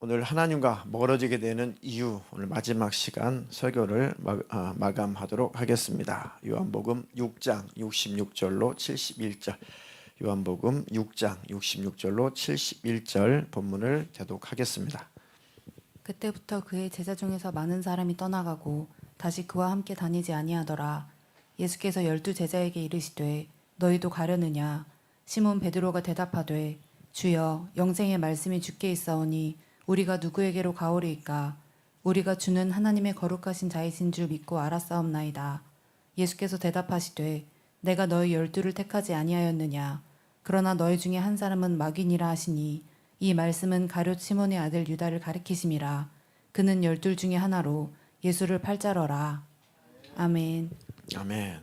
오늘 하나님과 멀어지게 되는 이유, 오늘 마지막 시간 설교를 마감하도록 하겠습니다. 요한복음 6장 66절로 71절, 요한복음 6장 66절로 71절 본문을 교독하겠습니다. 그때부터 그의 제자 중에서 많은 사람이 떠나가고 다시 그와 함께 다니지 아니하더라. 예수께서 12 제자에게 이르시되 너희도 가려느냐? 시몬 베드로가 대답하되 주여, 영생의 말씀이 주께 있사오니 우리가 누구에게로 가오리이까? 우리가 주는 하나님의 거룩하신 자이신 줄 믿고 알았사옵나이다. 예수께서 대답하시되 내가 너희 12를 택하지 아니하였느냐? 그러나 너희 중에 한 사람은 마귀니라 하시니 이 말씀은 가룟 시몬의 아들 유다를 가리키심이라. 그는 12 중에 하나로 예수를 팔자러라. 아멘. 아멘.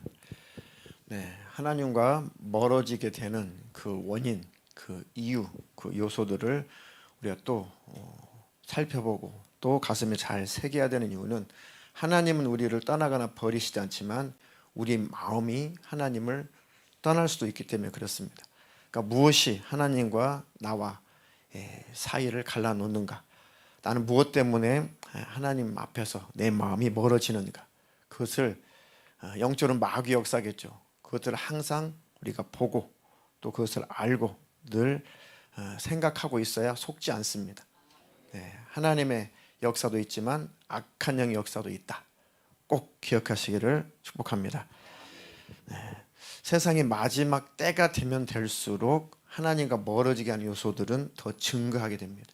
네, 하나님과 멀어지게 되는 그 원인, 그 이유, 그 요소들을 우리가 또 살펴보고 또 가슴에 잘 새겨야 되는 이유는 하나님은 우리를 떠나거나 버리시지 않지만 우리 마음이 하나님을 떠날 수도 있기 때문에 그렇습니다. 그러니까 무엇이 하나님과 나와 사이를 갈라놓는가? 나는 무엇 때문에 하나님 앞에서 내 마음이 멀어지는가? 그것을 영적으로 마귀 역사겠죠. 그것들을 항상 우리가 보고 또 그것을 알고 늘 생각하고 있어야 속지 않습니다. 하나님의 역사도 있지만 악한 영의 역사도 있다. 꼭 기억하시기를 축복합니다. 세상이 마지막 때가 되면 될수록 하나님과 멀어지게 하는 요소들은 더 증가하게 됩니다.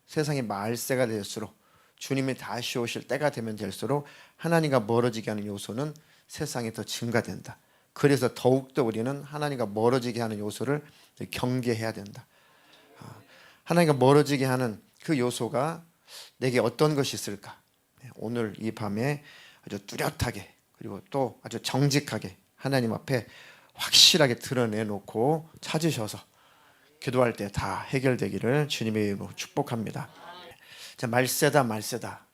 세상이 말세가 될수록 주님이 다시 오실 때가 되면 될수록 하나님과 멀어지게 하는 요소는 세상에 더 증가된다. 그래서 더욱더 우리는 하나님과 멀어지게 하는 요소를 경계해야 된다. 하나님과 멀어지게 하는 그 요소가 내게 어떤 것이 있을까? 오늘 이 밤에 아주 뚜렷하게 그리고 또 아주 정직하게 하나님 앞에 확실하게 드러내놓고 찾으셔서 기도할 때 다 해결되기를 주님의 이름으로 축복합니다. 자, 말세다 말세다.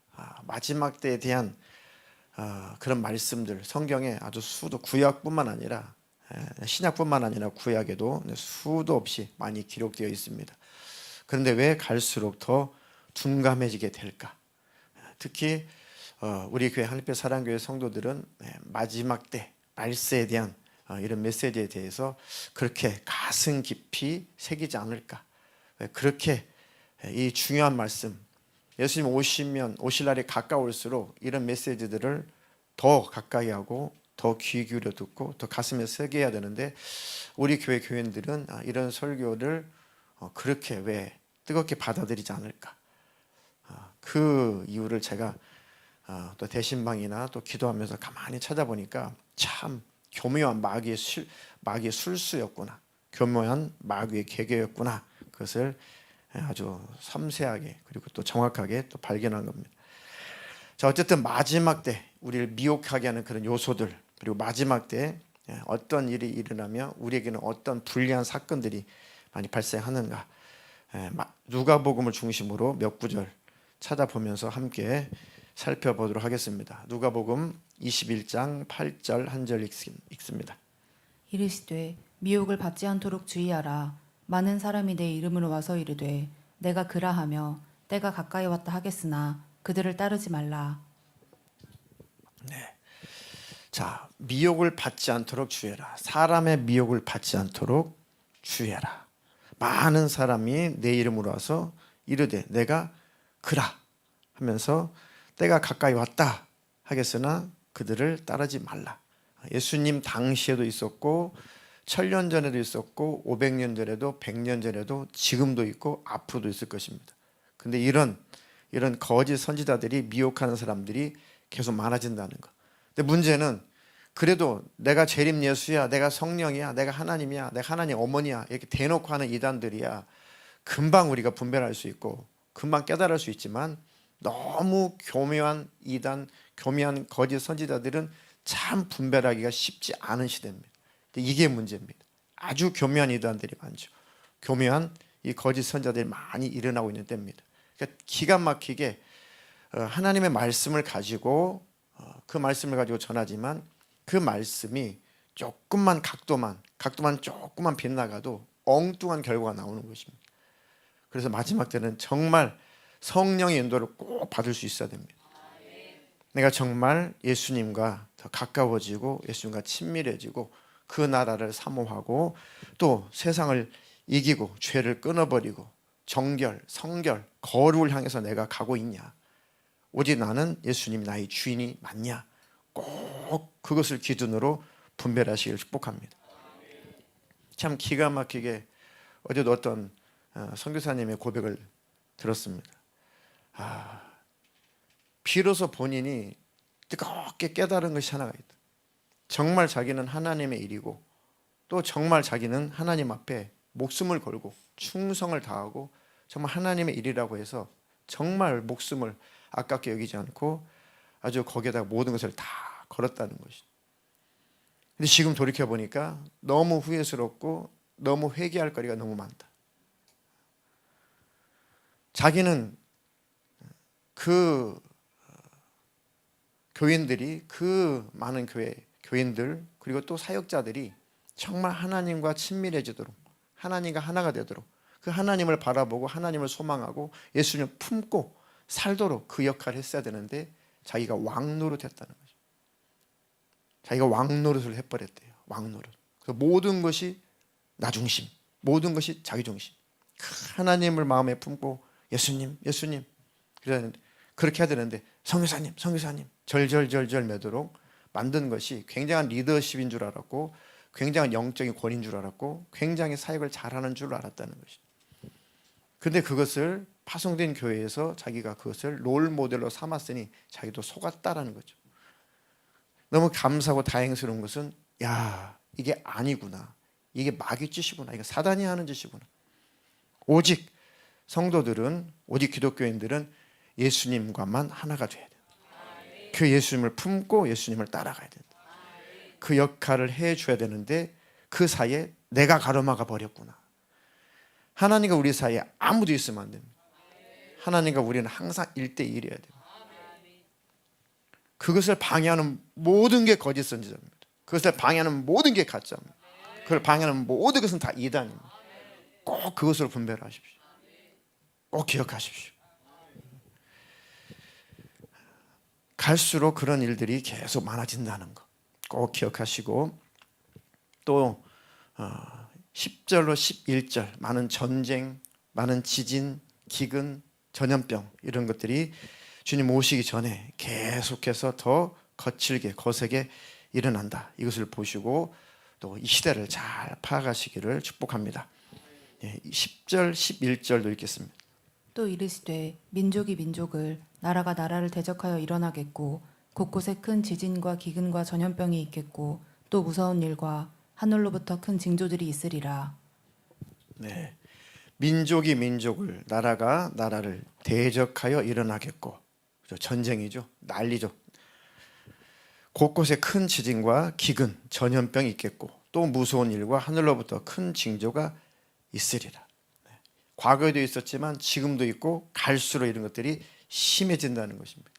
마지막 때에 대한 그런 말씀들 성경에 아주 수도 구약뿐만 아니라 신약뿐만 아니라 구약에도 수도 없이 많이 기록되어 있습니다. 그런데 왜 갈수록 더 둔감해지게 될까? 특히 우리 교회 하늘빛 사랑교회 성도들은 마지막 때 말세에 대한 이런 메시지에 대해서 그렇게 가슴 깊이 새기지 않을까? 왜 그렇게 이 중요한 말씀 예수님 오실 날이 가까울수록 이런 메시지들을 더 가까이 하고 더 귀 기울여 듣고 더 가슴에 새겨야 되는데 우리 교회 교인들은 이런 설교를 그렇게 왜 뜨겁게 받아들이지 않을까? 그 이유를 제가 또 대신방이나 또 기도하면서 가만히 찾아보니까 참 교묘한 마귀의 술수였구나. 교묘한 마귀의 계계였구나. 그것을 아주 섬세하게 그리고 또 정확하게 또 발견한 겁니다. 자, 어쨌든 마지막 때 우리를 미혹하게 하는 그런 요소들 그리고 마지막 때 어떤 일이 일어나면 우리에게는 어떤 불리한 사건들이 많이 발생하는가. 누가복음을 중심으로 몇 구절 찾아보면서 함께 살펴보도록 하겠습니다. 누가복음 21장 8절 한 절 읽습니다. 이르시되 미혹을 받지 않도록 주의하라. 많은 사람이 내 이름으로 와서 이르되 내가 그라하며 때가 가까이 왔다 하겠으나 그들을 따르지 말라. 자, 미혹을 받지 않도록 주의해라. 사람의 미혹을 받지 않도록 주의해라. 많은 사람이 내 이름으로 와서 이르되 내가 그라 하면서 때가 가까이 왔다 하겠으나 그들을 따르지 말라. 예수님 당시에도 있었고 1000년 전에도 있었고 500년 전에도 100년 전에도 지금도 있고 앞으로도 있을 것입니다. 근데 이런 거짓 선지자들이 미혹하는 사람들이 계속 많아진다는 거. 근데 문제는 그래도 내가 재림 예수야, 내가 성령이야, 내가 하나님이야, 내가 하나님 어머니야 이렇게 대놓고 하는 이단들이야 금방 우리가 분별할 수 있고 금방 깨달을 수 있지만 너무 교묘한 이단, 교묘한 거짓 선지자들은 참 분별하기가 쉽지 않은 시대입니다. 이게 문제입니다. 아주 교묘한 이단들이 많죠. 교묘한 이 거짓 선지자들이 많이 일어나고 있는 때입니다. 그러니까 기가 막히게 하나님의 말씀을 가지고 그 말씀을 가지고 전하지만 그 말씀이 조금만 각도만 조금만 빗나가도 엉뚱한 결과가 나오는 것입니다. 그래서 마지막 때는 정말 성령의 인도를 꼭 받을 수 있어야 됩니다. 내가 정말 예수님과 더 가까워지고 예수님과 친밀해지고 그 나라를 사모하고 또 세상을 이기고 죄를 끊어버리고 정결, 성결, 거룩을 향해서 내가 가고 있냐, 오직 나는 예수님 나의 주인이 맞냐, 꼭 그것을 기준으로 분별하시기를 축복합니다. 참 기가 막히게 어제도 어떤 선교사님의 고백을 들었습니다. 비로소 본인이 뜨겁게 깨달은 것이 하나가 있다. 정말 자기는 하나님의 일이고 또 정말 자기는 하나님 앞에 목숨을 걸고 충성을 다하고 정말 하나님의 일이라고 해서 정말 목숨을 아깝게 여기지 않고 아주 거기에다가 모든 것을 다 걸었다는 것이죠. 근데 지금 돌이켜보니까 너무 후회스럽고 너무 회개할 거리가 너무 많다. 자기는 그 교인들이, 그 많은 교인들 그리고 또 사역자들이 정말 하나님과 친밀해지도록, 하나님과 하나가 되도록, 그 하나님을 바라보고 하나님을 소망하고 예수님을 품고 살도록 그 역할을 했어야 되는데 자기가 왕노릇 했다는 거죠. 자기가 왕노릇을 해버렸대요. 왕노릇. 모든 것이 나 중심, 모든 것이 자기 중심. 하나님을 마음에 품고 예수님, 예수님 그렇게 해야 되는데 선교사님, 선교사님 절절절절 매도록 만든 것이 굉장한 리더십인 줄 알았고, 굉장한 영적인 권위인 줄 알았고, 굉장히 사역을 잘하는 줄 알았다는 것이죠. 근데 그것을 파송된 교회에서 자기가 그것을 롤 모델로 삼았으니 자기도 속았다라는 거죠. 너무 감사하고 다행스러운 것은 이게 아니구나, 이게 마귀 짓이구나, 이게 사단이 하는 짓이구나. 오직 성도들은, 오직 기독교인들은 예수님과만 하나가 돼야 된다. 그 예수님을 품고 예수님을 따라가야 된다. 그 역할을 해줘야 되는데 그 사이에 내가 가로막아 버렸구나. 하나님과 우리 사이에 아무도 있으면 안 됩니다. 하나님과 우리는 항상 1대1이어야 됩니다. 그것을 방해하는 모든 게 거짓 선지자입니다. 그것을 방해하는 모든 게 가짜입니다. 그걸 방해하는 모든 것은 다 이단입니다. 꼭 그것으로 분별하십시오. 꼭 기억하십시오. 갈수록 그런 일들이 계속 많아진다는 거 꼭 기억하시고, 또 10절로 11절 많은 전쟁, 많은 지진, 기근, 전염병 이런 것들이 주님 오시기 전에 계속해서 더 거칠게 거세게 일어난다. 이것을 보시고 또 이 시대를 잘 파악하시기를 축복합니다. 10절 11절도 읽겠습니다. 또 이르시되 민족이 민족을, 나라가 나라를 대적하여 일어나겠고 곳곳에 큰 지진과 기근과 전염병이 있겠고 또 무서운 일과 하늘로부터 큰 징조들이 있으리라. 네, 민족이 민족을, 나라가 나라를 대적하여 일어나겠고, 전쟁이죠, 난리죠. 곳곳에 큰 지진과 기근, 전염병이 있겠고 또 무서운 일과 하늘로부터 큰 징조가 있으리라. 과거에도 있었지만 지금도 있고 갈수록 이런 것들이 심해진다는 것입니다.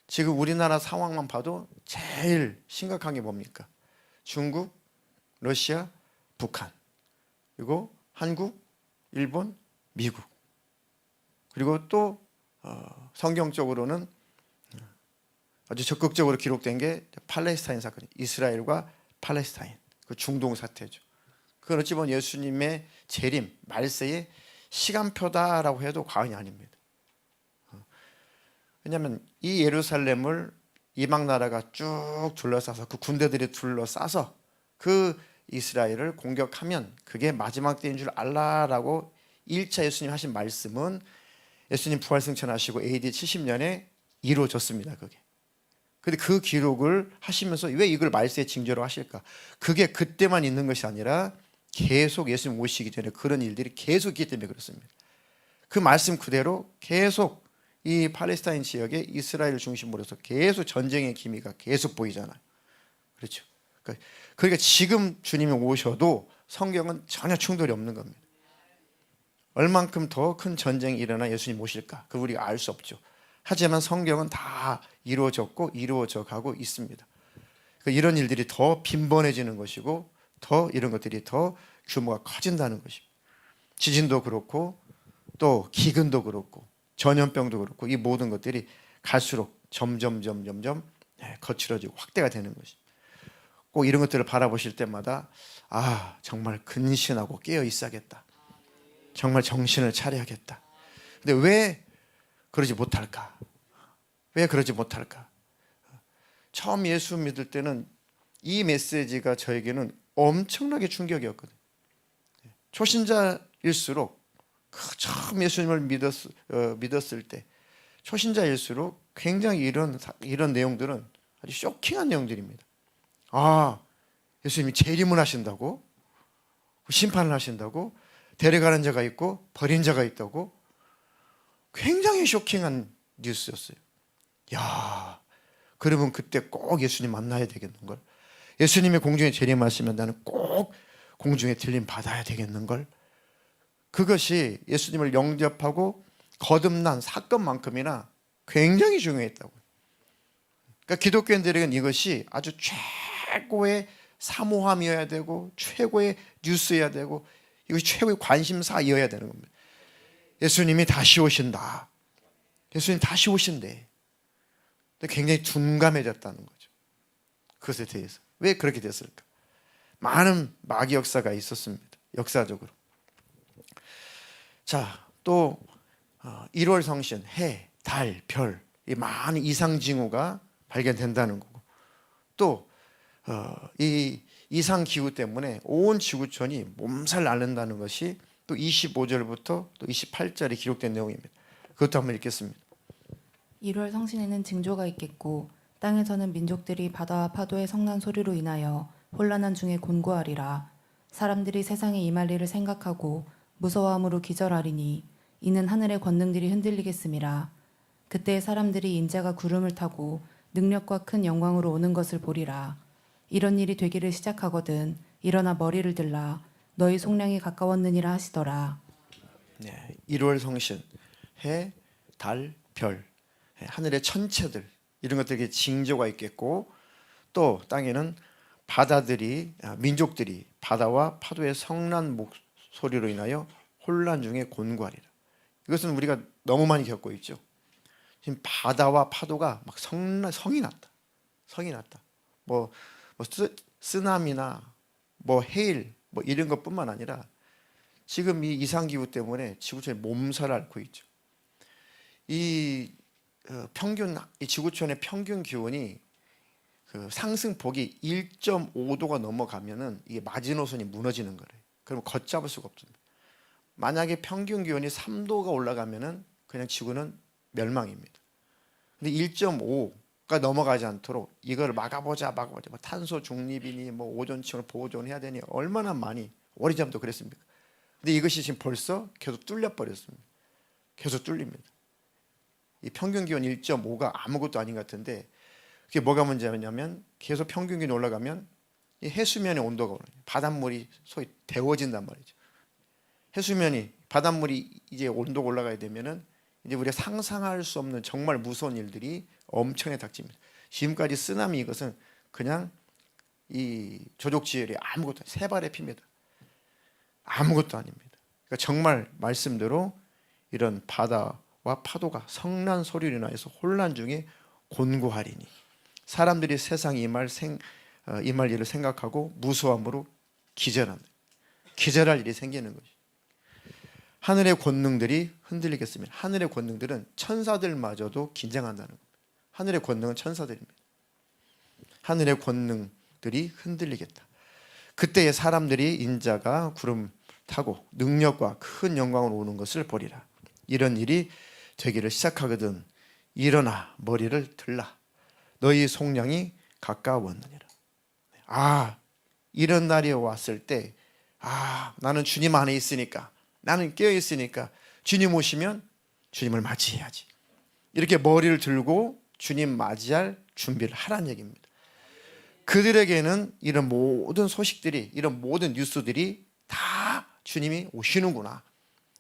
지금 우리나라 상황만 봐도 제일 심각한 게 뭡니까? 중국, 러시아, 북한, 그리고 한국, 일본, 미국, 그리고 또 성경적으로는 아주 적극적으로 기록된 게 팔레스타인 사건, 이스라엘과 팔레스타인, 그 중동 사태죠. 그건 어찌 보면 예수님의 재림, 말세의 시간표다라고 해도 과언이 아닙니다. 왜냐하면 이 예루살렘을 이방 나라가 쭉 둘러싸서, 그 군대들이 둘러싸서 그 이스라엘을 공격하면 그게 마지막 때인 줄 알라라고 1차 예수님 하신 말씀은 예수님 부활승천하시고 AD 70년에 이루어졌습니다. 그게. 근데 그 기록을 하시면서 왜 이걸 말세의 징조로 하실까? 그게 그때만 있는 것이 아니라 계속 예수님 오시기 전에 그런 일들이 계속 있기 때문에 그렇습니다. 그 말씀 그대로 계속 이 팔레스타인 지역에 이스라엘 중심으로 해서 계속 전쟁의 기미가 계속 보이잖아요. 그렇죠. 그러니까 지금 주님이 오셔도 성경은 전혀 충돌이 없는 겁니다. 얼만큼 더 큰 전쟁이 일어나 예수님 오실까? 그걸 우리가 알 수 없죠. 하지만 성경은 다 이루어졌고 이루어져 가고 있습니다. 그러니까 이런 일들이 더 빈번해지는 것이고 더 이런 것들이 더 규모가 커진다는 것입니다. 지진도 그렇고 또 기근도 그렇고 전염병도 그렇고 이 모든 것들이 갈수록 점점 거칠어지고 확대가 되는 것이. 꼭 이런 것들을 바라보실 때마다 정말 근신하고 깨어 있어야겠다. 정말 정신을 차려야겠다. 근데 왜 그러지 못할까? 왜 그러지 못할까? 처음 예수 믿을 때는 이 메시지가 저에게는 엄청나게 충격이었거든요. 초신자일수록 처음 예수님을 믿었을 때 초신자일수록 굉장히 이런 내용들은 아주 쇼킹한 내용들입니다. 예수님이 재림을 하신다고? 심판을 하신다고? 데려가는 자가 있고 버린 자가 있다고? 굉장히 쇼킹한 뉴스였어요. 그러면 그때 꼭 예수님 만나야 되겠는걸? 예수님의 공중에 재림하시면 나는 꼭 공중에 들림 받아야 되겠는걸? 그것이 예수님을 영접하고 거듭난 사건만큼이나 굉장히 중요했다고요. 그러니까 기독교인들에게는 이것이 아주 최고의 사모함이어야 되고 최고의 뉴스여야 되고 이것이 최고의 관심사이어야 되는 겁니다. 예수님이 다시 오신다. 예수님 다시 오신대. 굉장히 둔감해졌다는 거죠. 그것에 대해서. 왜 그렇게 됐을까? 많은 마귀 역사가 있었습니다. 역사적으로. 자, 또 1월 성신, 해, 달, 별, 이 많은 이상 징후가 발견된다는 거고, 또 이 이상 기후 때문에 온 지구촌이 몸살 앓는다는 것이 또 25절부터 또 28절에 기록된 내용입니다. 그것도 한번 읽겠습니다. 1월 성신에는 징조가 있겠고 땅에서는 민족들이 바다와 파도의 성난 소리로 인하여 혼란한 중에 곤고하리라. 사람들이 세상에 임할 일을 생각하고 무서워함으로 기절하리니 이는 하늘의 권능들이 흔들리겠음이라. 그때 사람들이 인자가 구름을 타고 능력과 큰 영광으로 오는 것을 보리라. 이런 일이 되기를 시작하거든 일어나 머리를 들라. 너희 속량이 가까웠느니라 하시더라. 1월 성신, 해, 달, 별, 하늘의 천체들 이런 것들에게 징조가 있겠고, 또 땅에는 민족들이 바다와 파도의 성난 목소리로 인하여 혼란 중에 곤고하리라. 이것은 우리가 너무 많이 겪고 있죠. 지금 바다와 파도가 막 성이 났다. 뭐 쓰나미나 헤일 이런 것뿐만 아니라 지금 이 이상기후 때문에 지구촌이 몸살을 앓고 있죠. 이 지구촌의 평균 기온이 상승폭이 1.5도가 넘어가면은 이게 마지노선이 무너지는 거래요. 그러면 걷잡을 수가 없습니다. 만약에 평균 기온이 3도가 올라가면은 그냥 지구는 멸망입니다. 근데 1.5가 넘어가지 않도록 이걸 막아보자. 탄소 중립이니 오존층을 보존해야 되니 얼마나 많이 오래전부터 그랬습니까? 근데 이것이 지금 벌써 계속 뚫려 버렸습니다. 계속 뚫립니다. 이 평균 기온 1.5가 아무것도 아닌 것 같은데, 그게 뭐가 문제냐면 계속 평균 기온이 올라가면 이 해수면의 온도가 올라요. 바닷물이 소위 데워진단 말이죠. 바닷물이 이제 온도가 올라가야 되면은 이제 우리가 상상할 수 없는 정말 무서운 일들이 엄청나게 닥칩니다. 지금까지 쓰나미 이것은 그냥 이 조족지열이 아무것도 세발의 피입니다. 아무것도 아닙니다. 그러니까 정말 말씀대로 이런 바다와 파도가 성난 소리로 인하여서 혼란 중에 곤고하리니 사람들이 세상에 임할 일을 생각하고 무서움으로 기절할 일이 생기는 것이. 하늘의 권능들이 흔들리겠습니다. 하늘의 권능들은 천사들마저도 긴장한다는 겁니다. 하늘의 권능은 천사들입니다. 하늘의 권능들이 흔들리겠다. 그때에 사람들이 인자가 구름 타고 능력과 큰 영광으로 오는 것을 보리라. 이런 일이 되기를 시작하거든 일어나 머리를 들라. 너희 속량이 가까웠느니라. 이런 날이 왔을 때 나는 주님 안에 있으니까, 나는 깨어 있으니까 주님 오시면 주님을 맞이해야지. 이렇게 머리를 들고 주님 맞이할 준비를 하라는 얘기입니다. 그들에게는 이런 모든 소식들이, 이런 모든 뉴스들이 다 주님이 오시는구나,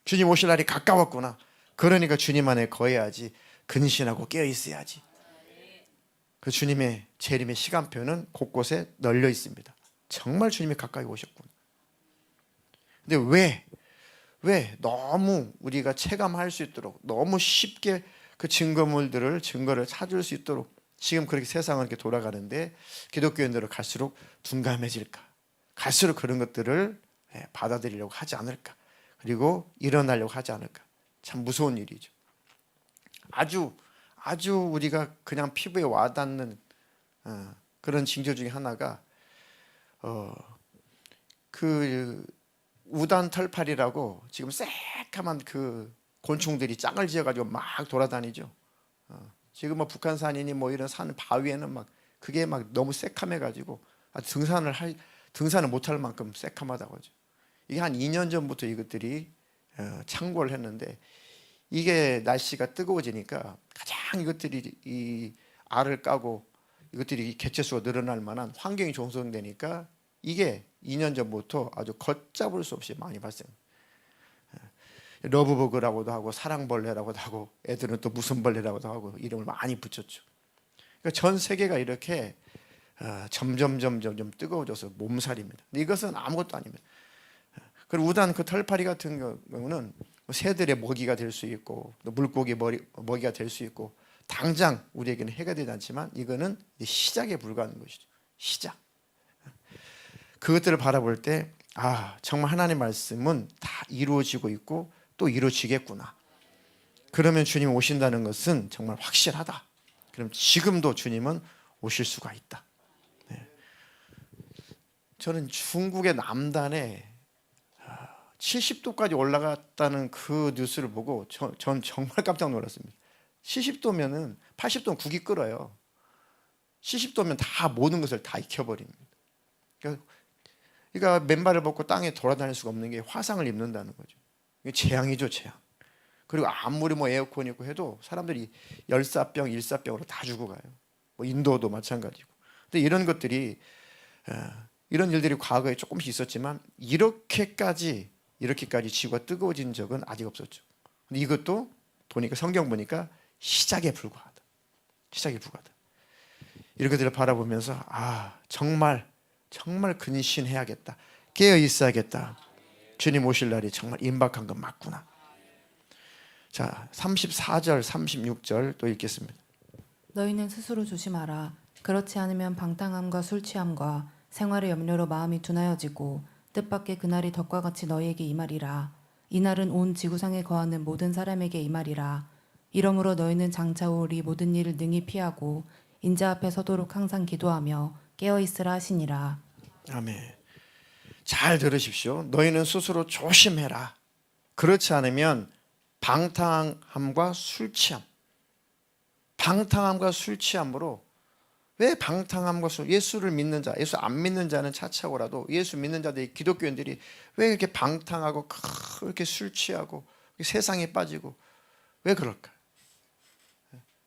주님 오실 날이 가까웠구나, 그러니까 주님 안에 거해야지, 근신하고 깨어 있어야지. 그 주님의 재림의 시간표는 곳곳에 널려 있습니다. 정말 주님이 가까이 오셨구나. 근데 왜? 너무 우리가 체감할 수 있도록, 너무 쉽게 그 증거를 찾을 수 있도록 지금 그렇게 세상은 이렇게 돌아가는데 기독교인들은 갈수록 둔감해질까? 갈수록 그런 것들을 받아들이려고 하지 않을까? 그리고 일어나려고 하지 않을까? 참 무서운 일이죠. 아주 우리가 그냥 피부에 와닿는 그런 징조 중에 하나가 그 우단 털파리라고 지금 새까만 그 곤충들이 짱을 지어가지고 막 돌아다니죠. 지금 뭐 북한산이니 뭐 이런 산 바위에는 막 그게 막 너무 새카매가지고 등산을 못할 만큼 새카마다고 하죠. 이게 한 2년 전부터 이것들이 창궐을 했는데 이게 날씨가 뜨거워지니까 가장 이것들이 이 알을 까고 이것들이 개체수가 늘어날 만한 환경이 조성되니까 이게 2년 전부터 아주 걷잡을 수 없이 많이 발생합니다. 러브버그라고도 하고 사랑벌레라고도 하고 애들은 또 무슨 벌레라고도 하고 이름을 많이 붙였죠. 그러니까 전 세계가 이렇게 점점 뜨거워져서 몸살입니다. 이것은 아무것도 아닙니다. 그리고 우단 그 털파리 같은 경우는 새들의 먹이가 될 수 있고 또 물고기 먹이가 될 수 있고 당장 우리에게는 해가 되지 않지만 이거는 시작에 불과한 것이죠. 시작. 그것들을 바라볼 때 정말 하나님의 말씀은 다 이루어지고 있고 또 이루어지겠구나. 그러면 주님 오신다는 것은 정말 확실하다. 그럼 지금도 주님은 오실 수가 있다. 저는 중국의 남단에 70도까지 올라갔다는 그 뉴스를 보고 전 정말 깜짝 놀랐습니다. 70도면은 80도는 국이 끓어요. 70도면 다 모든 것을 다 익혀버립니다. 그러니까 맨발을 벗고 땅에 돌아다닐 수가 없는 게 화상을 입는다는 거죠. 이게 재앙이죠, 재앙. 그리고 아무리 뭐 에어컨 있고 해도 사람들이 열사병, 일사병으로 다 죽어가요. 뭐 인도도 마찬가지고. 근데 이런 것들이 이런 일들이 과거에 조금씩 있었지만 이렇게까지 지구가 뜨거워진 적은 아직 없었죠. 근데 이것도 보니까 성경 보니까 시작에 불과하다. 시작에 불과하다. 이런 것들을 바라보면서 정말 근신해야겠다. 깨어 있어야겠다. 주님 오실 날이 정말 임박한 건 맞구나. 자, 34절, 36절 또 읽겠습니다. 너희는 스스로 조심하라. 그렇지 않으면 방탕함과 술 취함과 생활의 염려로 마음이 둔하여지고 뜻밖의 그날이 덕과 같이 너희에게 임하리라. 이날은 온 지구상에 거하는 모든 사람에게 임하리라. 이러므로 너희는 장차 올 이 모든 일을 능히 피하고 인자 앞에 서도록 항상 기도하며 깨어 있으라 하시니라. 아멘. 잘 들으십시오. 너희는 스스로 조심해라. 그렇지 않으면 방탕함과 술 취함으로 왜 방탕함과 예수를 믿는 자, 예수 안 믿는 자는 차치하고라도 예수 믿는 자들이 기독교인들이 왜 이렇게 방탕하고 그렇게 술 취하고 세상에 빠지고 왜 그럴까요?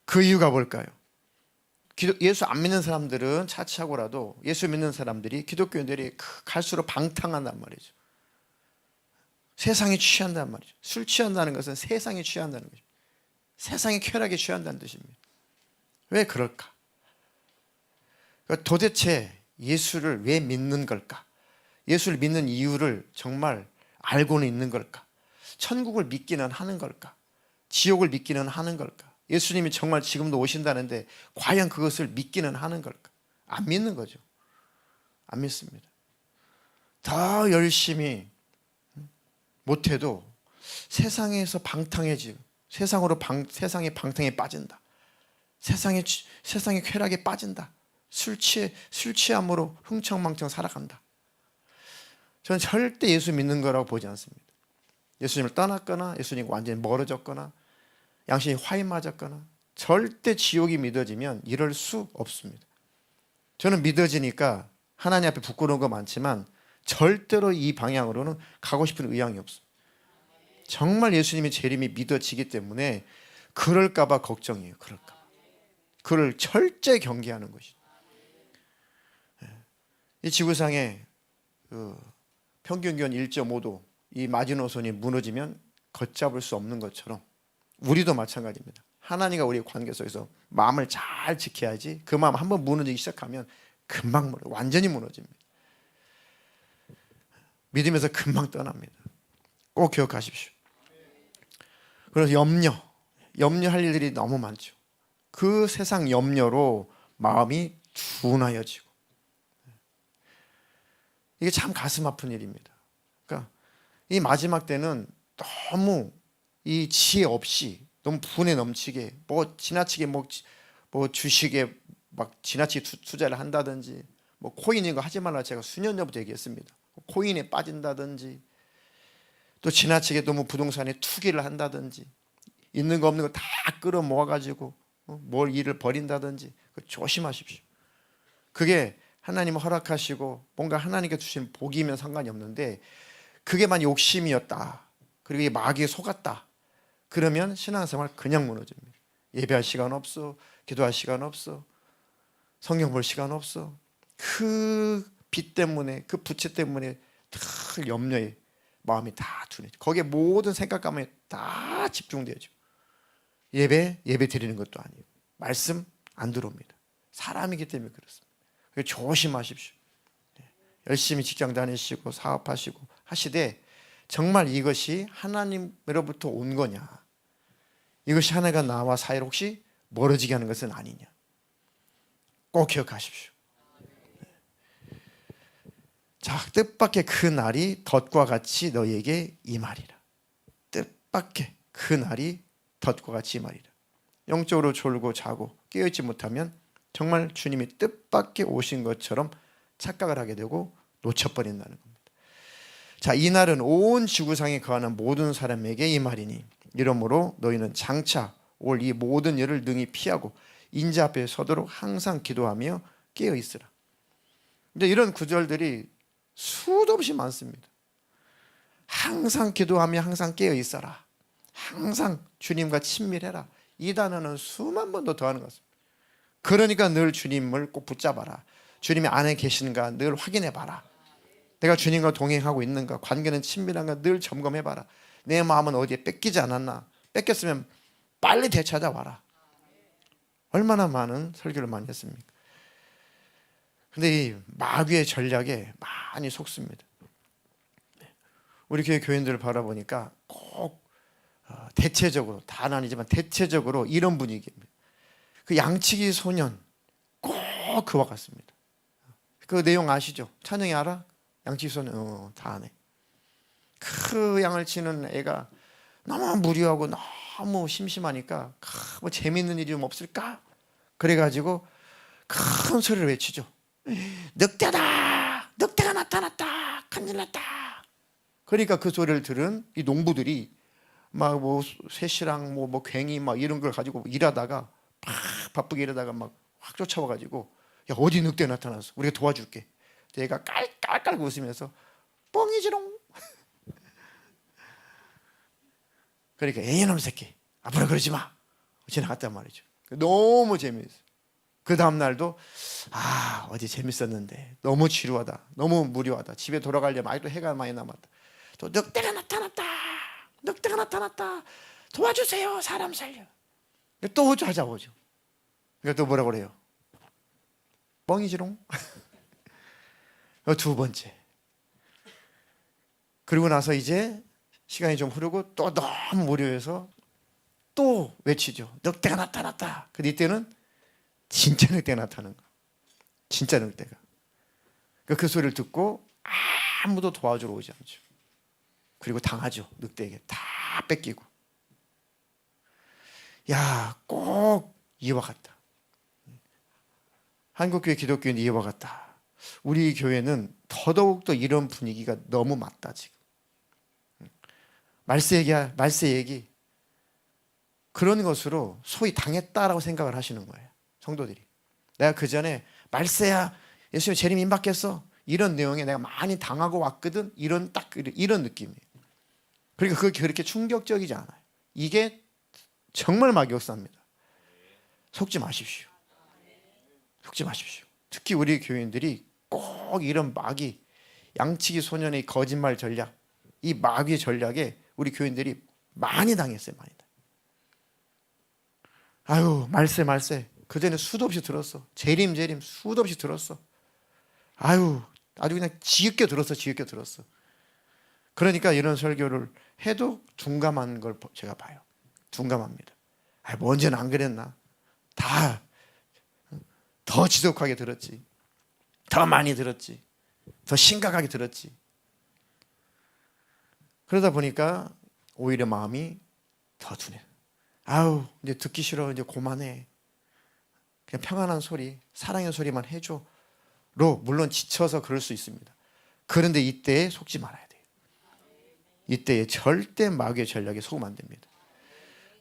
그 이유가 뭘까요? 예수 안 믿는 사람들은 차치하고라도 예수 믿는 사람들이 기독교인들이 갈수록 방탕한단 말이죠. 세상에 취한단 말이죠. 술 취한다는 것은 세상에 취한다는 거죠. 세상의 쾌락에 취한다는 뜻입니다. 왜 그럴까? 그러니까 도대체 예수를 왜 믿는 걸까? 예수를 믿는 이유를 정말 알고는 있는 걸까? 천국을 믿기는 하는 걸까? 지옥을 믿기는 하는 걸까? 예수님이 정말 지금도 오신다는데 과연 그것을 믿기는 하는 걸까? 안 믿는 거죠. 안 믿습니다. 더 열심히 못해도 세상에서 방탕해지고 세상의 방탕에 빠진다. 세상의 쾌락에 빠진다. 술 취함으로 흥청망청 살아간다. 저는 절대 예수 믿는 거라고 보지 않습니다. 예수님을 떠났거나 예수님과 완전히 멀어졌거나 양심이 화인 맞았거나 절대 지옥이 믿어지면 이럴 수 없습니다. 저는 믿어지니까 하나님 앞에 부끄러운 거 많지만 절대로 이 방향으로는 가고 싶은 의향이 없습니다. 정말 예수님의 재림이 믿어지기 때문에 그럴까 봐 걱정이에요. 그럴까 봐. 그를 철저히 경계하는 것이죠. 이 지구상에 평균 기온 1.5도 이 마지노선이 무너지면 걷잡을 수 없는 것처럼 우리도 마찬가지입니다. 하나님과 우리의 관계 속에서 마음을 잘 지켜야지 그 마음 한번 무너지기 시작하면 금방 완전히 무너집니다. 믿음에서 금방 떠납니다. 꼭 기억하십시오. 그래서 염려할 일들이 너무 많죠. 그 세상 염려로 마음이 둔하여지고, 이게 참 가슴 아픈 일입니다. 그러니까 이 마지막 때는 너무 이 지혜 없이 너무 분에 넘치게 지나치게 주식에 막 지나치게 투자를 한다든지, 코인 이거 하지 말라 제가 수년 전부터 얘기했습니다. 코인에 빠진다든지, 또 지나치게 너무 부동산에 투기를 한다든지, 있는 거 없는 거 다 끌어모아 가지고 뭘 일을 벌인다든지, 조심하십시오. 그게 하나님 허락하시고 뭔가 하나님께 주신 복이면 상관이 없는데, 그게만 욕심이었다, 그리고 이 마귀에 속았다, 그러면 신앙생활 그냥 무너집니다. 예배할 시간 없어, 기도할 시간 없어, 성경 볼 시간 없어. 그 빚 때문에, 그 부채 때문에 늘 염려에 마음이 다 둔해. 거기에 모든 생각감이 다 집중되죠. 예배 드리는 것도 아니고, 말씀 안 들어옵니다. 사람이기 때문에 그렇습니다. 조심하십시오. 열심히 직장 다니시고 사업하시고 하시되, 정말 이것이 하나님으로부터 온 거냐, 이것이 하나가 나와 사이를 혹시 멀어지게 하는 것은 아니냐, 꼭 기억하십시오. 자, 뜻밖의 그 날이 덫과 같이 너희에게 임하리라. 뜻밖의 그 날이 덫과 같이 임하리라. 영적으로 졸고 자고 깨어있지 못하면 정말 주님이 뜻밖의 오신 것처럼 착각을 하게 되고 놓쳐버린다는 겁니다. 자, 이 날은 온 지구상에 거하는 모든 사람에게 임하리니 이러므로 너희는 장차 올 이 모든 일을 능히 피하고 인자 앞에 서도록 항상 기도하며 깨어 있으라. 이제 이런 구절들이 수도 없이 많습니다. 항상 기도하며 항상 깨어 있어라, 항상 주님과 친밀해라, 이 단어는 수만 번도 더하는 것 같습니다. 그러니까 늘 주님을 꼭 붙잡아라. 주님이 안에 계신가 늘 확인해봐라. 내가 주님과 동행하고 있는가, 관계는 친밀한가 늘 점검해봐라. 내 마음은 어디에 뺏기지 않았나, 뺏겼으면 빨리 되찾아와라. 얼마나 많은 설교를 많이 했습니까? 근데 이 마귀의 전략에 많이 속습니다. 우리 교회 교인들을 바라보니까 꼭 대체적으로, 다는 아니지만 대체적으로 이런 분위기입니다. 그 양치기 소년 꼭 그와 같습니다. 그 내용 아시죠? 찬영이 알아? 양치기 소년 다 아네. 그 양을 치는 애가 너무 무료하고 너무 심심하니까 뭐 재밌는 일이 좀 없을까? 그래가지고 큰 소리를 외치죠. 늑대다! 늑대가 나타났다! 큰일 났다! 그러니까 그 소리를 들은 이 농부들이 막 쇠시랑 괭이 막 이런 걸 가지고 일하다가 바쁘게 일하다가 막 확 쫓아와가지고, 야, 어디 늑대 나타났어? 우리가 도와줄게. 얘가 깔깔깔 웃으면서 뻥이지롱. 그러니까 이놈 새끼 앞으로 그러지 마, 지나갔단 말이죠. 너무 재미있어요. 그 다음날도 어제 재밌었는데 너무 지루하다, 너무 무료하다, 집에 돌아가려면 아직도 해가 많이 남았다. 또 늑대가 나타났다, 늑대가 나타났다, 도와주세요, 사람 살려. 또 찾아오죠. 그러니까 또 뭐라고 그래요? 뻥이지롱. 두 번째. 그리고 나서 이제 시간이 좀 흐르고 또 너무 무료해서 또 외치죠. 늑대가 나타났다. 근데 이때는 진짜 늑대가 나타나는 거야. 진짜 늑대가. 그 소리를 듣고 아무도 도와주러 오지 않죠. 그리고 당하죠. 늑대에게 다 뺏기고. 야, 꼭 이와 같다. 한국교회 기독교인 이와 같다. 우리 교회는 더더욱더 이런 분위기가 너무 맞다 지금. 말세 얘기 그런 것으로 소위 당했다라고 생각을 하시는 거예요, 성도들이. 내가 그 전에 말세야, 예수님 재림 임박했어, 이런 내용에 내가 많이 당하고 왔거든, 이런 느낌이에요. 그러니까 그게 그렇게 충격적이지 않아요. 이게 정말 마귀역사입니다. 속지 마십시오. 속지 마십시오. 특히 우리 교인들이 꼭 이런 마귀, 양치기 소년의 거짓말 전략, 이 마귀의 전략에 우리 교인들이 많이 당했어요. 많이. 아유, 말세. 그 전에 수도 없이 들었어. 재림 수도 없이 들었어. 아유, 아주 그냥 지읒게 들었어. 그러니까 이런 설교를 해도 둔감한 걸 제가 봐요. 둔감합니다. 뭐 언제는 안 그랬나? 다 더 지독하게 들었지. 더 많이 들었지. 더 심각하게 들었지. 그러다 보니까 오히려 마음이 더 둔해. 아우, 이제 듣기 싫어. 이제 그만해. 그냥 평안한 소리, 사랑의 소리만 해줘. 로 물론 지쳐서 그럴 수 있습니다. 그런데 이때에 속지 말아야 돼요. 이때에 절대 마귀의 전략에 속으면 안 됩니다.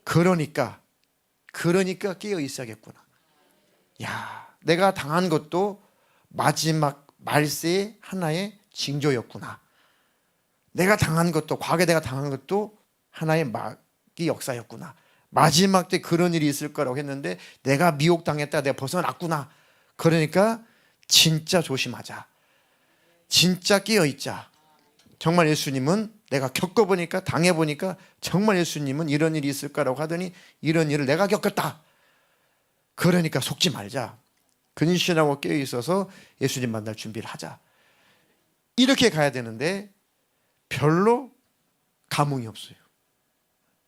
그러니까 깨어 있어야겠구나. 야, 내가 당한 것도 마지막 말세의 하나의 징조였구나. 내가 당한 것도, 과거에 내가 당한 것도 하나의 마귀 역사였구나. 마지막 때 그런 일이 있을 거라고 했는데 내가 미혹당했다, 내가 벗어났구나. 그러니까 진짜 조심하자. 진짜 깨어있자. 정말 예수님은 내가 겪어보니까, 당해보니까 정말 예수님은 이런 일이 있을 거라고 하더니 이런 일을 내가 겪었다. 그러니까 속지 말자. 근신하고 깨어있어서 예수님 만날 준비를 하자. 이렇게 가야 되는데 별로 감흥이 없어요.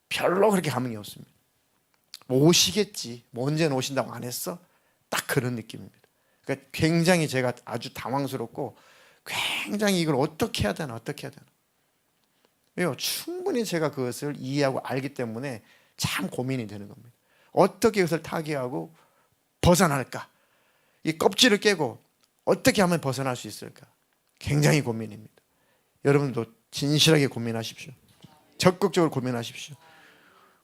별로 그렇게 감흥이 없습니다. 뭐 오시겠지. 뭐 언제는 오신다고 안 했어? 딱 그런 느낌입니다. 그러니까 굉장히 제가 아주 당황스럽고 굉장히 이걸 어떻게 해야 되나. 왜요? 충분히 제가 그것을 이해하고 알기 때문에 참 고민이 되는 겁니다. 어떻게 이것을 타개하고 벗어날까? 이 껍질을 깨고 어떻게 하면 벗어날 수 있을까? 굉장히 고민입니다. 여러분도 진실하게 고민하십시오. 적극적으로 고민하십시오.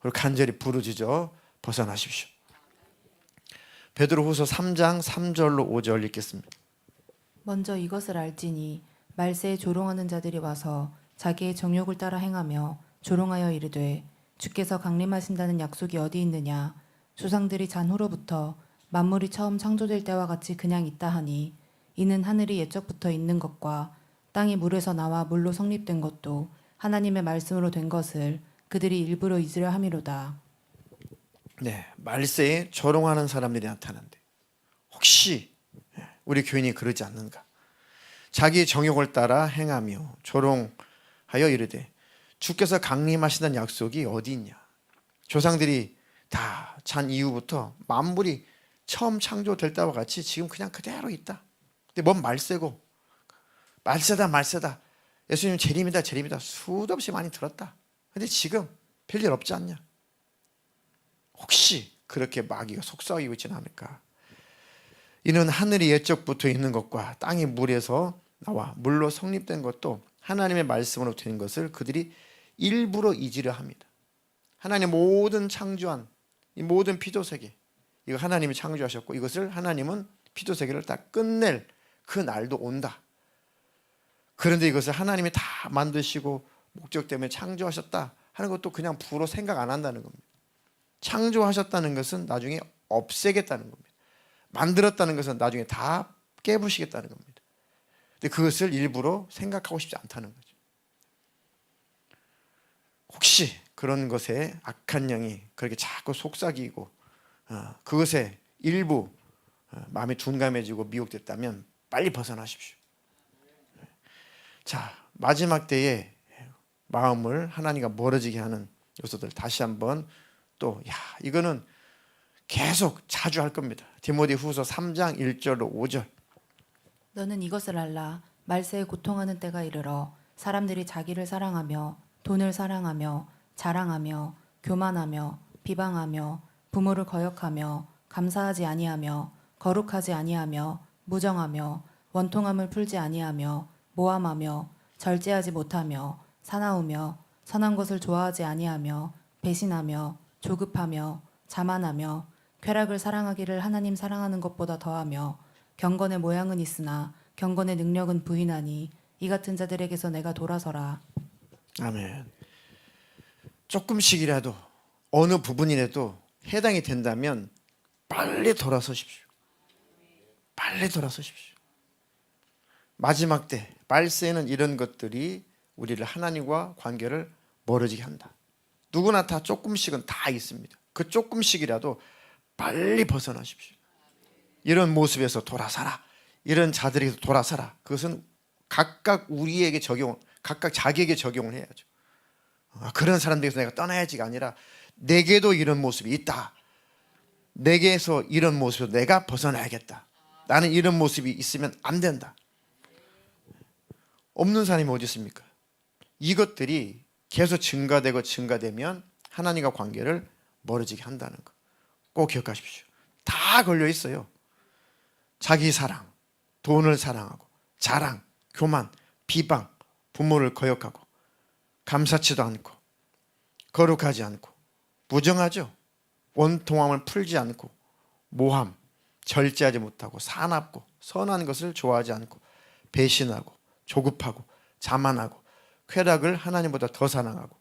그리고 간절히 부르짖어 벗어나십시오. 베드로후서 3장 3절로 5절 읽겠습니다. 먼저 이것을 알지니 말세에 조롱하는 자들이 와서 자기의 정욕을 따라 행하며 조롱하여 이르되 주께서 강림하신다는 약속이 어디 있느냐. 조상들이 잔 후로부터 만물이 처음 창조될 때와 같이 그냥 있다 하니 이는 하늘이 옛적부터 있는 것과 땅이 물에서 나와 물로 성립된 것도 하나님의 말씀으로 된 것을 그들이 일부러 잊으려 함이로다. 네, 말세에 조롱하는 사람들이 나타난대. 혹시 우리 교인이 그러지 않는가? 자기의 정욕을 따라 행하며 조롱하여 이르되 주께서 강림하시는 약속이 어디 있냐? 조상들이 다 잔 이후부터 만물이 처음 창조될 때와 같이 지금 그냥 그대로 있다. 근데 뭔 말세고 말세다. 예수님 재림이다. 수도 없이 많이 들었다. 근데 지금 별일 없지 않냐? 혹시 그렇게 마귀가 속삭이고 있지는 않을까? 이는 하늘이 옛적부터 있는 것과 땅이 물에서 나와 물로 성립된 것도 하나님의 말씀으로 된 것을 그들이 일부러 잊으려 합니다. 하나님 모든 창조한 이 모든 피조세계, 이거 하나님이 창조하셨고 이것을 하나님은 피조세계를 다 끝낼 그 날도 온다. 그런데 이것을 하나님이 다 만드시고 목적 때문에 창조하셨다 하는 것도 그냥 부로 생각 안 한다는 겁니다. 창조하셨다는 것은 나중에 없애겠다는 겁니다. 만들었다는 것은 나중에 다 깨부시겠다는 겁니다. 근데 그것을 일부러 생각하고 싶지 않다는 거죠. 혹시 그런 것에 악한 영이 그렇게 자꾸 속삭이고 그것에 일부 마음이 둔감해지고 미혹됐다면 빨리 벗어나십시오. 자, 마지막 때에 마음을 하나님과 멀어지게 하는 요소들 다시 한번 또 이거는 계속 자주 할 겁니다. 디모데후서 3장 1절로 5절. 너는 이것을 알라. 말세에 고통하는 때가 이르러 사람들이 자기를 사랑하며 돈을 사랑하며 자랑하며 교만하며 비방하며 부모를 거역하며 감사하지 아니하며 거룩하지 아니하며 무정하며 원통함을 풀지 아니하며 모함하며 절제하지 못하며 사나우며 선한 것을 좋아하지 아니하며 배신하며 조급하며 자만하며 쾌락을 사랑하기를 하나님 사랑하는 것보다 더하며 경건의 모양은 있으나 경건의 능력은 부인하니 이 같은 자들에게서 내가 돌아서라. 아멘. 조금씩이라도 어느 부분이라도 해당이 된다면 빨리 돌아서십시오. 빨리 돌아서십시오. 마지막 때 말세에는 이런 것들이 우리를 하나님과 관계를 멀어지게 한다. 누구나 다 조금씩은 다 있습니다. 그 조금씩이라도 빨리 벗어나십시오. 이런 모습에서 돌아서라. 이런 자들에게서 돌아서라. 그것은 각각 우리에게 적용, 각각 자기에게 적용을 해야죠. 그런 사람들에게서 내가 떠나야지가 아니라 내게도 이런 모습이 있다. 내게서 이런 모습으로 내가 벗어나야겠다. 나는 이런 모습이 있으면 안 된다. 없는 사람이 어디 있습니까? 이것들이 계속 증가되면 하나님과 관계를 멀어지게 한다는 거. 꼭 기억하십시오. 다 걸려 있어요. 자기 사랑, 돈을 사랑하고, 자랑, 교만, 비방, 부모를 거역하고, 감사치도 않고, 거룩하지 않고, 무정하죠. 원통함을 풀지 않고, 모함, 절제하지 못하고, 사납고, 선한 것을 좋아하지 않고, 배신하고, 조급하고, 자만하고, 쾌락을 하나님보다 더 사랑하고,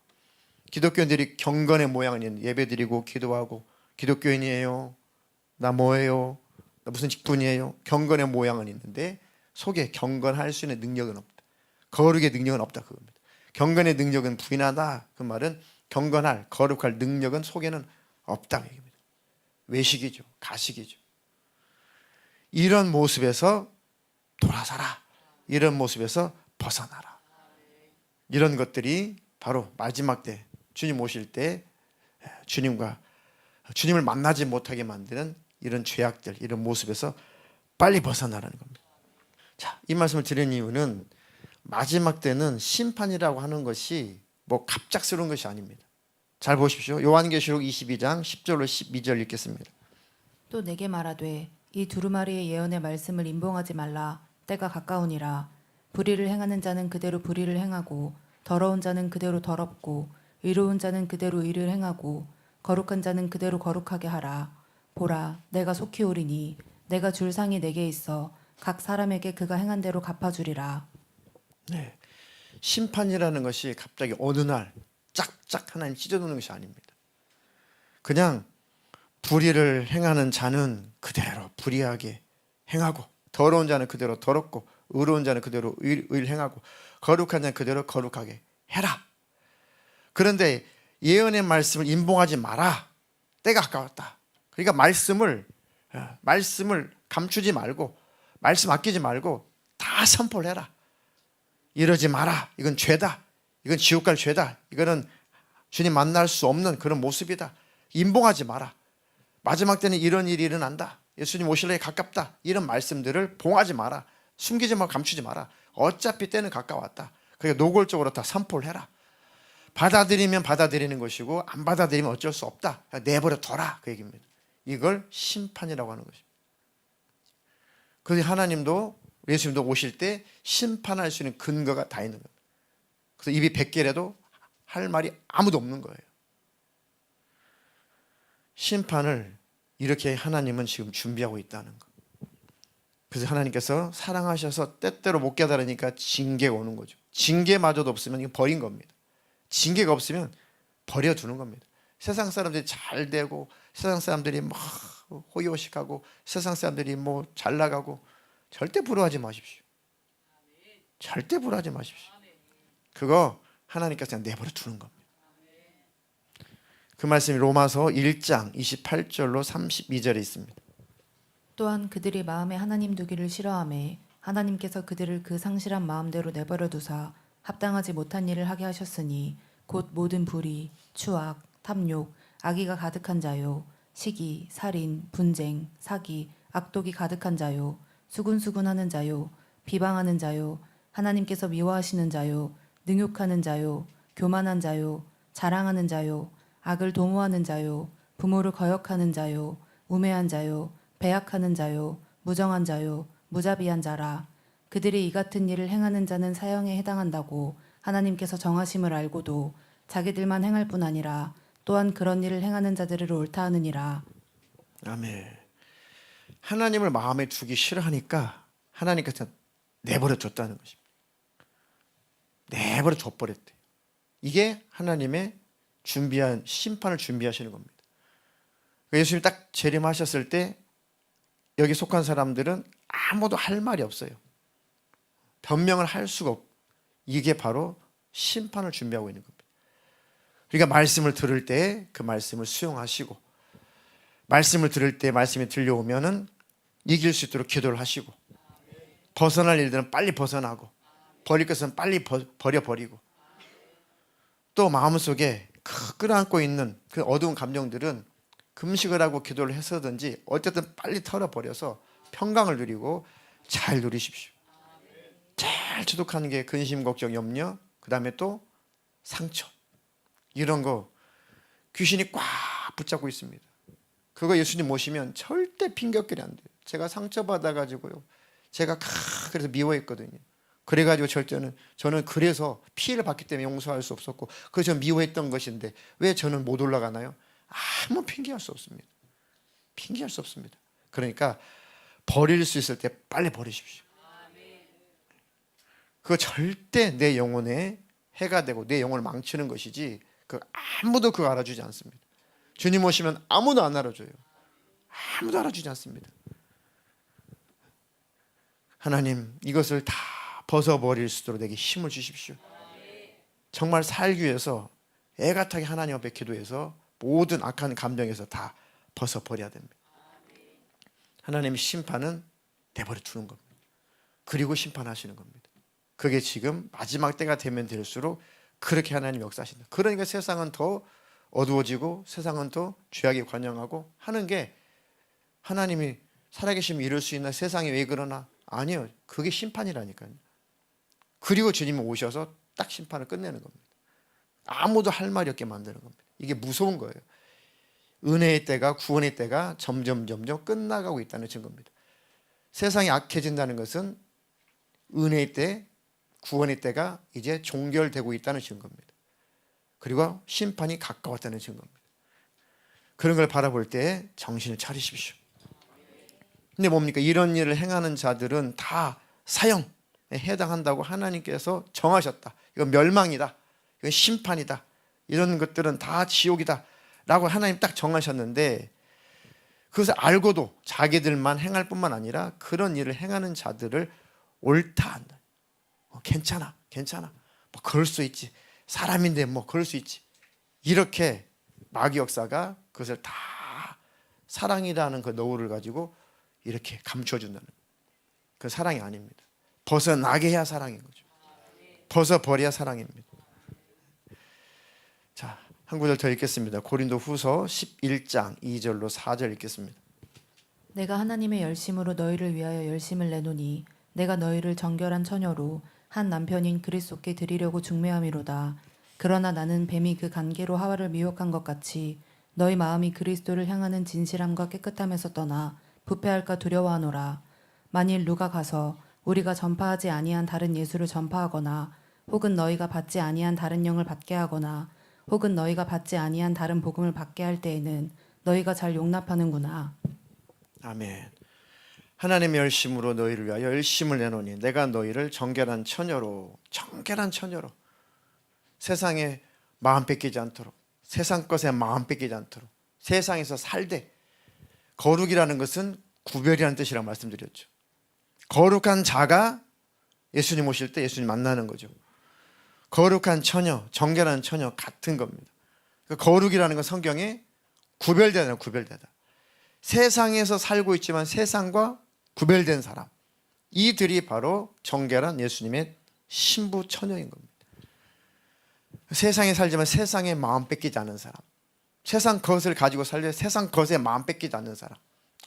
기독교인들이 경건의 모양을 있는 예배드리고 기도하고, 기독교인이에요, 나 뭐예요, 나 무슨 직분이에요, 경건의 모양은 있는데 속에 경건할 수 있는 능력은 없다. 거룩의 능력은 없다, 그겁니다. 경건의 능력은 부인하다, 그 말은 경건할, 거룩할 능력은 속에는 없다, 그 얘기입니다. 외식이죠, 가식이죠. 이런 모습에서 돌아서라. 이런 모습에서 벗어나라. 이런 것들이 바로 마지막 때 주님 오실 때 주님을 만나지 못하게 만드는 이런 죄악들, 이런 모습에서 빨리 벗어나라는 겁니다. 자, 이 말씀을 드리는 이유는 마지막 때는 심판이라고 하는 것이 뭐 갑작스러운 것이 아닙니다. 잘 보십시오. 요한계시록 22장 10절로 12절 읽겠습니다. 또 내게 말하되 이 두루마리의 예언의 말씀을 임봉하지 말라. 때가 가까우니라. 불의를 행하는 자는 그대로 불의를 행하고, 더러운 자는 그대로 더럽고, 의로운 자는 그대로 의를 행하고, 거룩한 자는 그대로 거룩하게 하라. 보라, 내가 속히 오리니 내가 줄 상이 내게 있어 각 사람에게 그가 행한 대로 갚아주리라. 네, 심판이라는 것이 갑자기 어느 날 짝짝 하나님 찢어놓는 것이 아닙니다. 그냥 불의를 행하는 자는 그대로 불의하게 행하고, 더러운 자는 그대로 더럽고, 의로운 자는 그대로 의를 행하고, 거룩한 자는 그대로 거룩하게 해라. 그런데 예언의 말씀을 임봉하지 마라. 때가 가까웠다. 그러니까 말씀을 감추지 말고, 말씀 아끼지 말고 다 선포를 해라. 이러지 마라. 이건 죄다. 이건 지옥 갈 죄다. 이거는 주님 만날 수 없는 그런 모습이다. 임봉하지 마라. 마지막 때는 이런 일이 일어난다. 예수님 오실 날이 가깝다. 이런 말씀들을 봉하지 마라. 숨기지 말고 감추지 마라. 어차피 때는 가까웠다. 그러니까 노골적으로 다 선포를 해라. 받아들이면 받아들이는 것이고, 안 받아들이면 어쩔 수 없다. 내버려 둬라, 그 얘기입니다. 이걸 심판이라고 하는 것입니다. 그래서 하나님도, 예수님도 오실 때 심판할 수 있는 근거가 다 있는 겁니다. 그래서 입이 100개라도 할 말이 아무도 없는 거예요. 심판을 이렇게 하나님은 지금 준비하고 있다는 거. 그래서 하나님께서 사랑하셔서 때때로 못 깨달으니까 징계가 오는 거죠. 징계마저도 없으면 이거 버린 겁니다. 징계가 없으면 버려두는 겁니다. 세상 사람들이 잘 되고, 세상 사람들이 막 호의호식하고, 세상 사람들이 뭐 잘 나가고, 절대 부러워하지 마십시오. 절대 부러워하지 마십시오. 그거 하나님께서 그냥 내버려 두는 겁니다. 그 말씀이 로마서 1장 28절로 32절에 있습니다. 또한 그들이 마음에 하나님 두기를 싫어하매 하나님께서 그들을 그 상실한 마음대로 내버려 두사 합당하지 못한 일을 하게 하셨으니 곧 모든 불의, 추악, 탐욕, 악의가 가득한 자요, 시기, 살인, 분쟁, 사기, 악독이 가득한 자요, 수군수군하는 자요, 비방하는 자요, 하나님께서 미워하시는 자요, 능욕하는 자요, 교만한 자요, 자랑하는 자요, 악을 도모하는 자요, 부모를 거역하는 자요, 우매한 자요, 배약하는 자요, 무정한 자요, 무자비한 자라. 그들이 이 같은 일을 행하는 자는 사형에 해당한다고 하나님께서 정하심을 알고도 자기들만 행할 뿐 아니라 또한 그런 일을 행하는 자들을 옳다 하느니라. 아멘. 하나님을 마음에 두기 싫어하니까 하나님께서 내버려 뒀다는 것입니다. 내버려 둬버렸대요. 이게 하나님의 준비한 심판을 준비하시는 겁니다. 예수님이 딱 재림하셨을 때 여기 속한 사람들은 아무도 할 말이 없어요. 변명을 할 수가 없고, 이게 바로 심판을 준비하고 있는 겁니다. 그러니까 말씀을 들을 때 그 말씀을 수용하시고, 말씀을 들을 때 말씀이 들려오면은 이길 수 있도록 기도를 하시고, 벗어날 일들은 빨리 벗어나고, 버릴 것은 빨리 버려버리고, 또 마음속에 끌어안고 있는 그 어두운 감정들은 금식을 하고 기도를 해서든지 어쨌든 빨리 털어버려서 평강을 누리고 잘 누리십시오. 제일 주독하는 게 근심, 걱정, 염려, 그 다음에 또 상처, 이런 거 귀신이 꽉 붙잡고 있습니다. 그거 예수님 모시면 절대 핑계거리 안 돼요. 제가 상처받아가지고요, 제가 그래서 미워했거든요. 그래가지고 저는 그래서 피해를 받기 때문에 용서할 수 없었고, 그래서 미워했던 것인데 왜 저는 못 올라가나요? 아무 핑계할 수 없습니다. 핑계할 수 없습니다. 그러니까 버릴 수 있을 때 빨리 버리십시오. 그거 절대 내 영혼에 해가 되고 내 영혼을 망치는 것이지, 아무도 그거 알아주지 않습니다. 주님 오시면 아무도 안 알아줘요. 아무도 알아주지 않습니다. 하나님, 이것을 다 벗어버릴 수 있도록 내게 힘을 주십시오. 정말 살기 위해서 애같하게 하나님 앞에 기도해서 모든 악한 감정에서 다 벗어버려야 됩니다. 하나님의 심판은 내버려 두는 겁니다. 그리고 심판하시는 겁니다. 그게 지금 마지막 때가 되면 될수록 그렇게 하나님 역사하신다. 그러니까 세상은 더 어두워지고 세상은 더 죄악에 관영하고 하는 게, 하나님이 살아계시면 이룰 수 있나, 세상이 왜 그러나, 아니요, 그게 심판이라니까요. 그리고 주님이 오셔서 딱 심판을 끝내는 겁니다. 아무도 할 말이 없게 만드는 겁니다. 이게 무서운 거예요. 은혜의 때가, 구원의 때가 점점 끝나가고 있다는 증거입니다. 세상이 악해진다는 것은 은혜의 때, 구원의 때가 이제 종결되고 있다는 증거입니다. 그리고 심판이 가까웠다는 증거입니다. 그런 걸 바라볼 때 정신을 차리십시오. 근데 뭡니까? 이런 일을 행하는 자들은 다 사형에 해당한다고 하나님께서 정하셨다. 이건 멸망이다, 이건 심판이다, 이런 것들은 다 지옥이다 라고 하나님 딱 정하셨는데, 그것을 알고도 자기들만 행할 뿐만 아니라 그런 일을 행하는 자들을 옳다 한다. 괜찮아 뭐 그럴 수 있지, 사람인데 뭐 그럴 수 있지, 이렇게 마귀 역사가 그것을 다 사랑이라는 그 너울을 가지고 이렇게 감춰준다는, 그 사랑이 아닙니다. 벗어나게 해야 사랑인 거죠. 벗어버려야 사랑입니다. 자, 한 구절 더 읽겠습니다. 고린도 후서 11장 2절로 4절 읽겠습니다. 내가 하나님의 열심으로 너희를 위하여 열심을 내노니 내가 너희를 정결한 처녀로 한 남편인 그리스도께 드리려고 중매함이로다. 그러나 나는 뱀이 그 간계로 하와를 미혹한 것 같이 너희 마음이 그리스도를 향하는 진실함과 깨끗함에서 떠나 부패할까 두려워하노라. 만일 누가 가서 우리가 전파하지 아니한 다른 예수를 전파하거나 혹은 너희가 받지 아니한 다른 영을 받게 하거나 혹은 너희가 받지 아니한 다른 복음을 받게 할 때에는 너희가 잘 용납하는구나. 아멘. 하나님의 열심으로 너희를 위하여 열심을 내노니 내가 너희를 정결한 처녀로 세상에 마음 뺏기지 않도록, 세상 것에 마음 뺏기지 않도록, 세상에서 살되, 거룩이라는 것은 구별이라는 뜻이라고 말씀드렸죠. 거룩한 자가 예수님 오실 때 예수님 만나는 거죠. 거룩한 처녀, 정결한 처녀 같은 겁니다. 거룩이라는 건 성경에 구별되다. 세상에서 살고 있지만 세상과 구별된 사람, 이들이 바로 정결한 예수님의 신부 처녀인 겁니다. 세상에 살지만 세상에 마음 뺏기지 않는 사람, 세상 것을 가지고 살려 세상 것에 마음 뺏기지 않는 사람,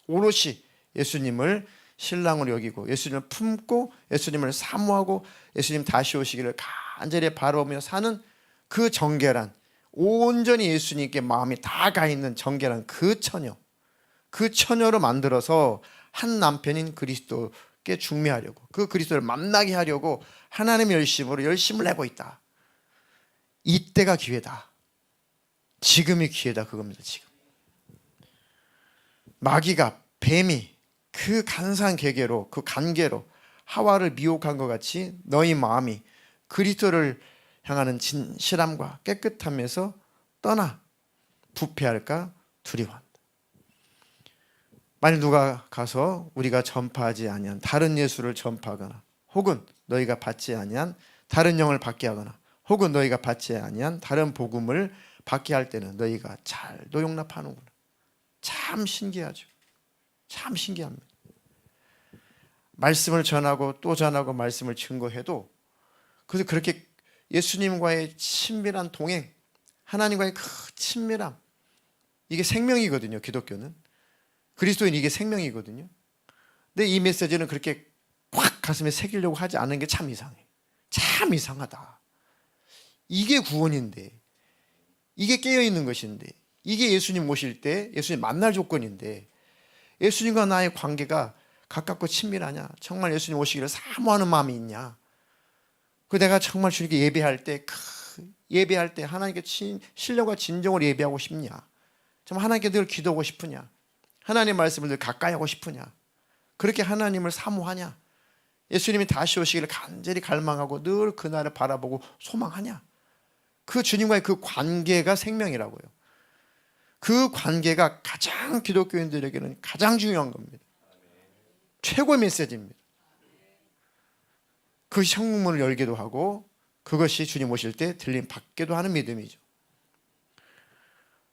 오롯이 예수님을 신랑으로 여기고 예수님을 품고 예수님을 사모하고 예수님 다시 오시기를 간절히 바라보며 사는 그 정결한, 온전히 예수님께 마음이 다 가 있는 정결한 그 처녀로 만들어서 한 남편인 그리스도께 중매하려고, 그 그리스도를 만나게 하려고 하나님의 열심으로 열심을 내고 있다. 이때가 기회다. 지금이 기회다, 그겁니다. 지금 마귀가, 뱀이 그 간사한 계계로, 그 간계로 하와를 미혹한 것 같이 너희 마음이 그리스도를 향하는 진실함과 깨끗함에서 떠나 부패할까 두려워한다. 만일 누가 가서 우리가 전파하지 아니한 다른 예수를 전파하거나 혹은 너희가 받지 아니한 다른 영을 받게 하거나 혹은 너희가 받지 아니한 다른 복음을 받게 할 때는 너희가 잘도 용납하는구나. 참 신기하죠. 참 신기합니다. 말씀을 전하고 또 전하고 말씀을 증거해도 그래서 그렇게 예수님과의 친밀한 동행, 하나님과의 그 친밀함, 이게 생명이거든요. 기독교는. 그리스도인 이게 생명이거든요. 근데 이 메시지는 그렇게 꽉 가슴에 새기려고 하지 않은 게 참 이상해. 참 이상하다. 이게 구원인데, 이게 깨어있는 것인데, 이게 예수님 모실 때 예수님 만날 조건인데, 예수님과 나의 관계가 가깝고 친밀하냐? 정말 예수님 오시기를 사모하는 마음이 있냐? 그 내가 정말 주님께 예배할 때 하나님께 신령과 진정으로 예배하고 싶냐? 정말 하나님께 늘 기도하고 싶으냐? 하나님의 말씀을 늘 가까이 하고 싶으냐? 그렇게 하나님을 사모하냐? 예수님이 다시 오시기를 간절히 갈망하고 늘 그날을 바라보고 소망하냐? 그 주님과의 그 관계가 생명이라고요. 그 관계가 가장 기독교인들에게는 가장 중요한 겁니다. 최고의 메시지입니다. 그 현문을 열기도 하고 그것이 주님 오실 때 들림 받기도 하는 믿음이죠.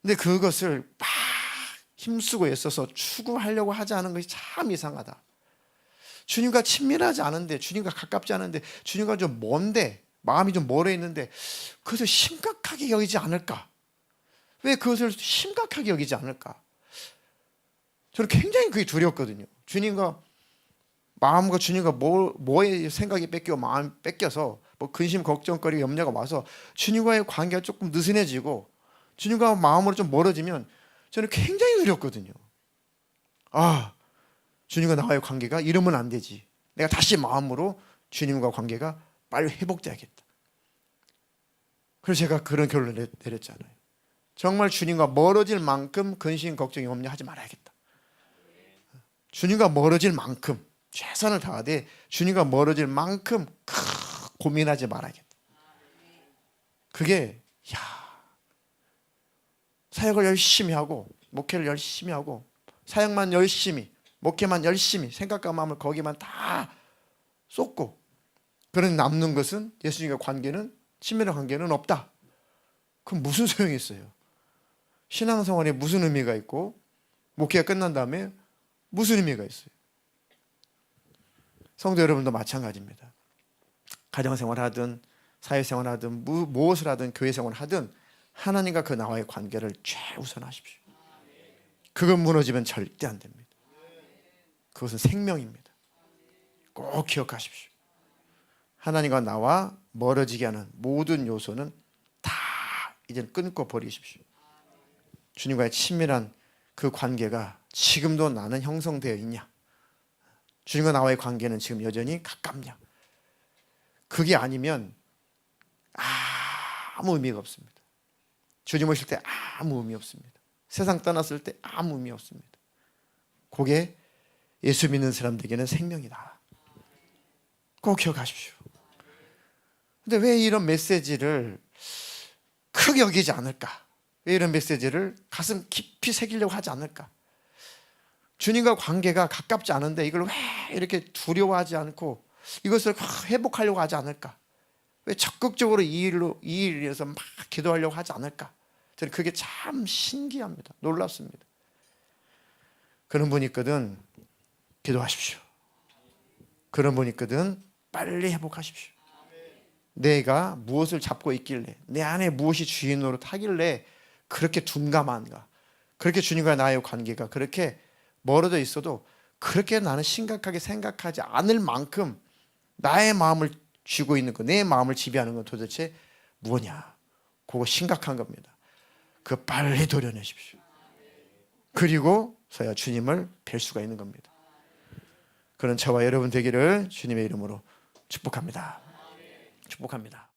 근데 그것을 막 힘쓰고 애써서 추구하려고 하지 않은 것이 참 이상하다. 주님과 친밀하지 않은데, 주님과 가깝지 않은데, 주님과 좀 먼데, 마음이 좀 멀어 있는데 그것을 심각하게 여기지 않을까? 왜 그것을 심각하게 여기지 않을까? 저는 굉장히 그게 두렵거든요. 마음과 주님과 뭐의 생각이 뺏겨 마음이 뺏겨서 뭐 근심, 걱정거리, 염려가 와서 주님과의 관계가 조금 느슨해지고 주님과 마음으로 좀 멀어지면 저는 굉장히 두렵거든요. 주님과 나와의 관계가 이러면 안 되지. 내가 다시 마음으로 주님과 관계가 빨리 회복돼야겠다. 그래서 제가 그런 결론을 내렸잖아요. 정말 주님과 멀어질 만큼 근심, 걱정, 염려하지 말아야겠다. 주님과 멀어질 만큼 최선을 다하되 주님과 멀어질 만큼 고민하지 말아야겠다. 그게 사역을 열심히 하고 목회를 열심히 하고 사역만 열심히 목회만 열심히 생각과 마음을 거기만 다 쏟고 그런 남는 것은 예수님과 관계는 친밀한 관계는 없다. 그럼 무슨 소용이 있어요? 신앙생활에 무슨 의미가 있고 목회가 끝난 다음에 무슨 의미가 있어요? 성도 여러분도 마찬가지입니다. 가정생활하든 사회생활하든 무엇을 하든 교회생활을 하든 하나님과 그 나와의 관계를 최우선하십시오. 그건 무너지면 절대 안 됩니다. 그것은 생명입니다. 꼭 기억하십시오. 하나님과 나와 멀어지게 하는 모든 요소는 다 이제 끊고 버리십시오. 주님과의 친밀한 그 관계가 지금도 나는 형성되어 있냐? 주님과 나와의 관계는 지금 여전히 가깝냐? 그게 아니면 아무 의미가 없습니다. 주님 오실 때 아무 의미 없습니다. 세상 떠났을 때 아무 의미 없습니다. 그게 예수 믿는 사람들에게는 생명이다. 꼭 기억하십시오. 근데 왜 이런 메시지를 크게 여기지 않을까? 왜 이런 메시지를 가슴 깊이 새기려고 하지 않을까? 주님과 관계가 가깝지 않은데 이걸 왜 이렇게 두려워하지 않고 이것을 회복하려고 하지 않을까? 왜 적극적으로 이 일을 위해서 막 기도하려고 하지 않을까? 저는 그게 참 신기합니다. 놀랍습니다. 그런 분이 있거든 기도하십시오. 그런 분이 있거든 빨리 회복하십시오. 내가 무엇을 잡고 있길래 내 안에 무엇이 주인으로 타길래 그렇게 둔감한가? 그렇게 주님과 나의 관계가 그렇게 멀어져 있어도 그렇게 나는 심각하게 생각하지 않을 만큼 나의 마음을 쥐고 있는 거, 내 마음을 지배하는 건 도대체 뭐냐? 그거 심각한 겁니다. 그거 빨리 도려내십시오. 그리고 서야 주님을 뵐 수가 있는 겁니다. 그런 저와 여러분 되기를 주님의 이름으로 축복합니다. 축복합니다.